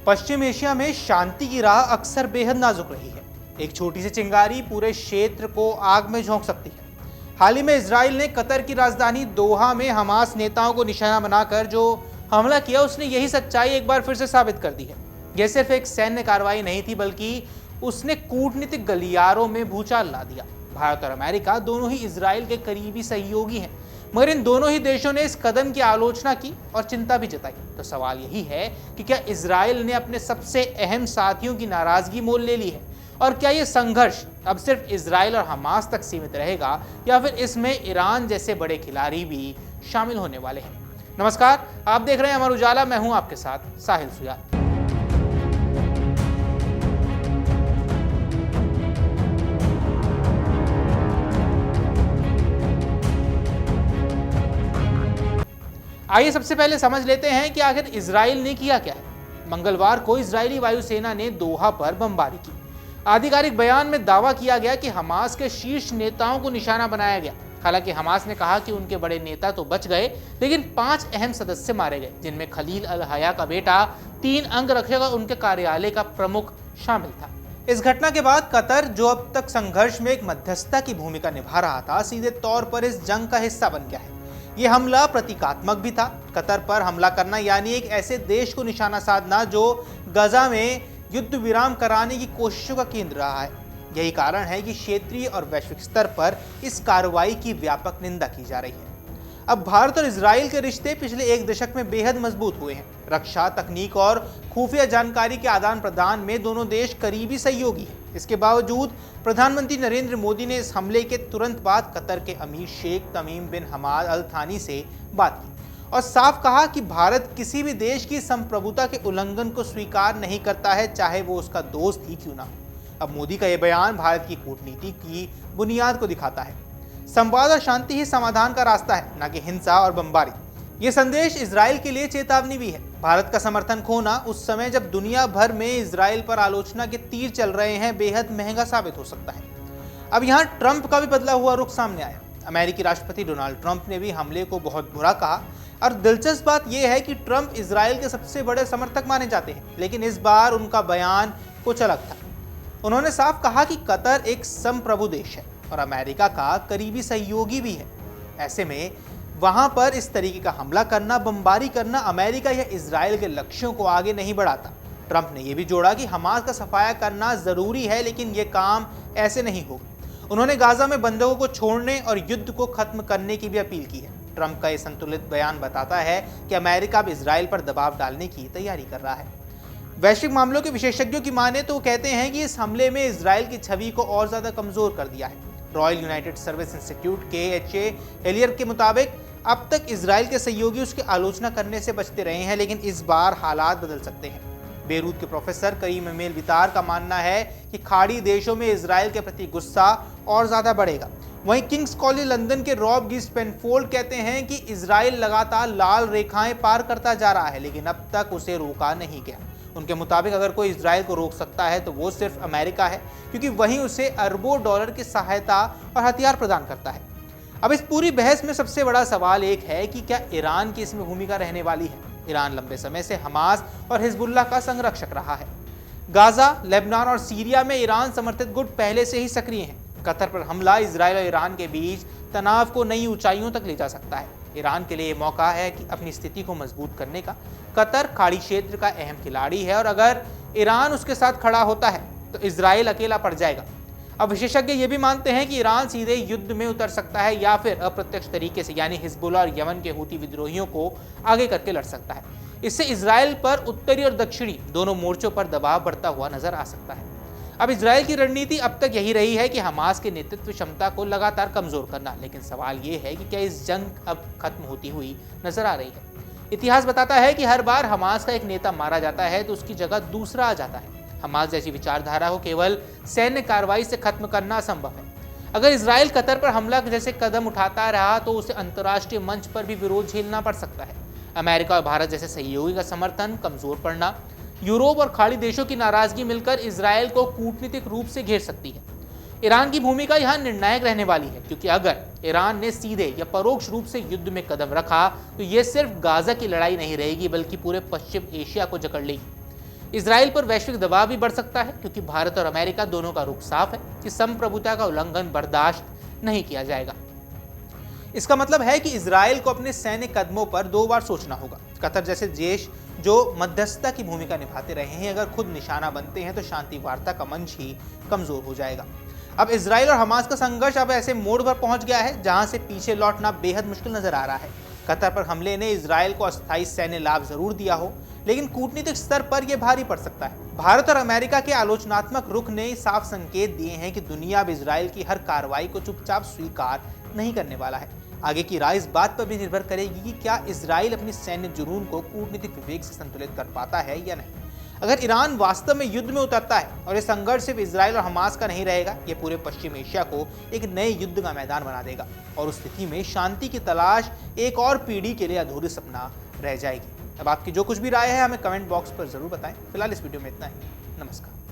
पश्चिम Asia में शांति की राह अक्सर बेहद नाजुक रही है। एक छोटी सी चिंगारी पूरे क्षेत्र को आग में झोंक सकती है। हाल ही में इजराइल ने कतर की राजधानी दोहा में हमास नेताओं को निशाना बनाकर जो हमला किया, उसने यही सच्चाई एक बार फिर से साबित कर दी है। यह सिर्फ एक सैन्य कार्रवाई नहीं थी, बल्कि उसने कूटनीतिक गलियारों में भूचाल ला दिया। भारत और अमेरिका दोनों ही इजराइल के करीबी सहयोगी हैं, मगर इन दोनों ही देशों ने इस कदम की आलोचना की और चिंता भी जताई। तो सवाल यही है कि क्या इजराइल ने अपने सबसे अहम साथियों की नाराजगी मोल ले ली है, और क्या यह संघर्ष अब सिर्फ इजराइल और हमास तक सीमित रहेगा, या फिर इसमें ईरान जैसे बड़े खिलाड़ी भी शामिल होने वाले हैं। नमस्कार, आप देख रहे हैं अमर उजाला। मैं हूं आपके साथ साहिल सुयाल। आइए सबसे पहले समझ लेते हैं कि आखिर इजराइल ने किया क्या है। मंगलवार को इजरायली वायुसेना ने दोहा पर बमबारी की। आधिकारिक बयान में दावा किया गया कि हमास के शीर्ष नेताओं को निशाना बनाया गया। हालांकि हमास ने कहा कि उनके बड़े नेता तो बच गए, लेकिन 5 अहम सदस्य मारे गए, जिनमें खलील अल हया का बेटा, 3 अंगरक्षक और उनके कार्यालय का प्रमुख शामिल था। इस घटना के बाद कतर, जो अब तक संघर्ष में एक मध्यस्थता की भूमिका निभा रहा था, सीधे तौर पर इस जंग का हिस्सा बन गया है। ये हमला प्रतीकात्मक भी था। कतर पर हमला करना यानी एक ऐसे देश को निशाना साधना जो गजा में युद्ध विराम कराने की कोशिशों का केंद्र रहा है। यही कारण है कि क्षेत्रीय और वैश्विक स्तर पर इस कार्रवाई की व्यापक निंदा की जा रही है। अब भारत और इजराइल के रिश्ते पिछले 1 दशक में बेहद मजबूत हुए हैं। रक्षा, तकनीक और खुफिया जानकारी के आदान प्रदान में दोनों देश करीबी सहयोगी हैं। इसके बावजूद प्रधानमंत्री नरेंद्र मोदी ने इस हमले के तुरंत बाद कतर के अमीर शेख तमीम बिन हमाद अल थानी से बात की और साफ कहा कि भारत किसी भी देश की संप्रभुता के उल्लंघन को स्वीकार नहीं करता है, चाहे वो उसका दोस्त ही क्यों ना हो। अब मोदी का यह बयान भारत की कूटनीति की बुनियाद को दिखाता है। संवाद और शांति ही समाधान का रास्ता है, न कि हिंसा और बमबारी। ये संदेश इजराइल के लिए चेतावनी भी है। भारत का समर्थन खोना उस समय जब दुनिया भर में इजराइल पर आलोचना के तीर चल रहे हैं, बेहद महंगा साबित हो सकता है। अब यहाँ ट्रंप का भी बदला हुआ रुख सामने आया। अमेरिकी राष्ट्रपति डोनाल्ड ट्रंप ने भी हमले को बहुत बुरा कहा, और दिलचस्प बात यह है कि ट्रंप इजराइल के सबसे बड़े समर्थक माने जाते हैं, लेकिन इस बार उनका बयान कुछ अलग था। उन्होंने साफ कहा कि कतर एक संप्रभु देश है और अमेरिका का करीबी सहयोगी भी है। ऐसे में वहां पर इस तरीके का हमला करना, बमबारी करना अमेरिका या इजराइल के लक्ष्यों को आगे नहीं बढ़ाता। ट्रंप ने यह भी जोड़ा कि हमास का सफाया करना जरूरी है, लेकिन यह काम ऐसे नहीं होगा। उन्होंने गाजा में बंधकों को छोड़ने और युद्ध को खत्म करने की भी अपील की है। ट्रंप का यह संतुलित बयान बताता है कि अमेरिका अब इजराइल पर दबाव डालने की तैयारी कर रहा है। वैश्विक मामलों के विशेषज्ञों की माने तो कहते हैं कि इस हमले में इजराइल की छवि को और ज्यादा कमजोर कर दिया है। रॉयल यूनाइटेड सर्विस इंस्टीट्यूट के हेलियर के मुताबिक अब तक इजराइल के सहयोगी उसकी आलोचना करने से बचते रहे हैं, लेकिन इस बार हालात बदल सकते हैं। बेरूत के प्रोफेसर करीम एमेल वितार का मानना है कि खाड़ी देशों में इजराइल के प्रति गुस्सा और ज्यादा बढ़ेगा। वहीं किंग्स कॉलेज लंदन के रॉब गी स्पेनफोल्ड कहते हैं कि इजराइल लगातार लाल रेखाएं पार करता जा रहा है, लेकिन अब तक उसे रोका नहीं गया। उनके मुताबिक अगर कोई इजराइल को रोक सकता है तो वो सिर्फ अमेरिका है, क्योंकि वहीं उसे अरबों डॉलर की सहायता और हथियार प्रदान करता है। अब इस पूरी बहस में सबसे बड़ा सवाल एक है कि क्या ईरान की इसमें भूमिका रहने वाली है। ईरान लंबे समय से हमास और हिजबुल्लाह का संरक्षक रहा है। गाजा, लेबनान और सीरिया में ईरान समर्थित गुट पहले से ही सक्रिय हैं। कतर पर हमला इजराइल और ईरान के बीच तनाव को नई ऊंचाइयों तक ले जा सकता है। ईरान के लिए ये मौका है कि अपनी स्थिति को मजबूत करने का। कतर खाड़ी क्षेत्र का अहम खिलाड़ी है, और अगर ईरान उसके साथ खड़ा होता है तो इजराइल अकेला पड़ जाएगा। अब विशेषज्ञ ये भी मानते हैं कि ईरान सीधे युद्ध में उतर सकता है, या फिर अप्रत्यक्ष तरीके से, यानी हिजबुल्लाह और यमन के हूती विद्रोहियों को आगे करके लड़ सकता है। इससे इजराइल पर उत्तरी और दक्षिणी दोनों मोर्चों पर दबाव बढ़ता हुआ नजर आ सकता है। अब इजराइल की रणनीति अब तक यही रही है कि हमास के नेतृत्व क्षमता को लगातार कमजोर करना, लेकिन सवाल ये है कि क्या इस जंग अब खत्म होती हुई नजर आ रही है। इतिहास बताता है कि हर बार हमास का एक नेता मारा जाता है तो उसकी जगह दूसरा आ जाता है। हमास जैसी विचारधारा को केवल सैन्य कार्रवाई से खत्म करना असंभव है। अगर इजराइल कतर पर हमला जैसे कदम उठाता रहा तो उसे अंतर्राष्ट्रीय मंच पर भी विरोध झेलना पड़ सकता है। अमेरिका और भारत जैसे सहयोगी का समर्थन कमजोर पड़ना, यूरोप और खाड़ी देशों की नाराजगी मिलकर इजराइल को कूटनीतिक रूप से घेर सकती है। ईरान की भूमिका यहाँ निर्णायक रहने वाली है, क्योंकि अगर ईरान ने सीधे या परोक्ष रूप से युद्ध में कदम रखा तो ये सिर्फ गाजा की लड़ाई नहीं रहेगी, बल्कि पूरे पश्चिम एशिया को जकड़ लेगी। इजराइल पर वैश्विक दबाव भी बढ़ सकता है क्योंकि भारत और अमेरिका दोनों का रुख साफ है कि संप्रभुता का उल्लंघन बर्दाश्त नहीं किया जाएगा। इसका मतलब है कि इजराइल को अपने सैन्य कदमों पर 2 बार सोचना होगा। कतर जैसे देश जो मध्यस्थता की भूमिका निभाते रहे हैं, अगर खुद निशाना बनते हैं तो शांति वार्ता का मंच ही कमजोर हो जाएगा। अब इजराइल और हमास का संघर्ष अब ऐसे मोड़ पर पहुंच गया है जहां से पीछे लौटना बेहद मुश्किल नजर आ रहा है। कतर पर हमले ने इजराइल को अस्थायी सैन्य लाभ जरूर दिया हो, लेकिन कूटनीतिक स्तर पर यह भारी पड़ सकता है। भारत और अमेरिका के आलोचनात्मक रुख ने साफ संकेत दिए हैं कि दुनिया अब इजराइल की हर कार्रवाई को चुपचाप स्वीकार नहीं करने वाला है। आगे की राय इस बात पर भी निर्भर करेगी कि क्या इजराइल अपनी सैन्य जुनून को कूटनीतिक विवेक से संतुलित कर पाता है या नहीं। अगर ईरान वास्तव में युद्ध में उतरता है और ये संघर्ष सिर्फ इजराइल और हमास का नहीं रहेगा, ये पूरे पश्चिम एशिया को एक नए युद्ध का मैदान बना देगा और उस स्थिति में शांति की तलाश एक और पीढ़ी के लिए अधूरी सपना रह जाएगी। अब आपकी जो कुछ भी राय है हमें कमेंट बॉक्स पर जरूर बताएं। फिलहाल इस वीडियो में इतना ही। नमस्कार।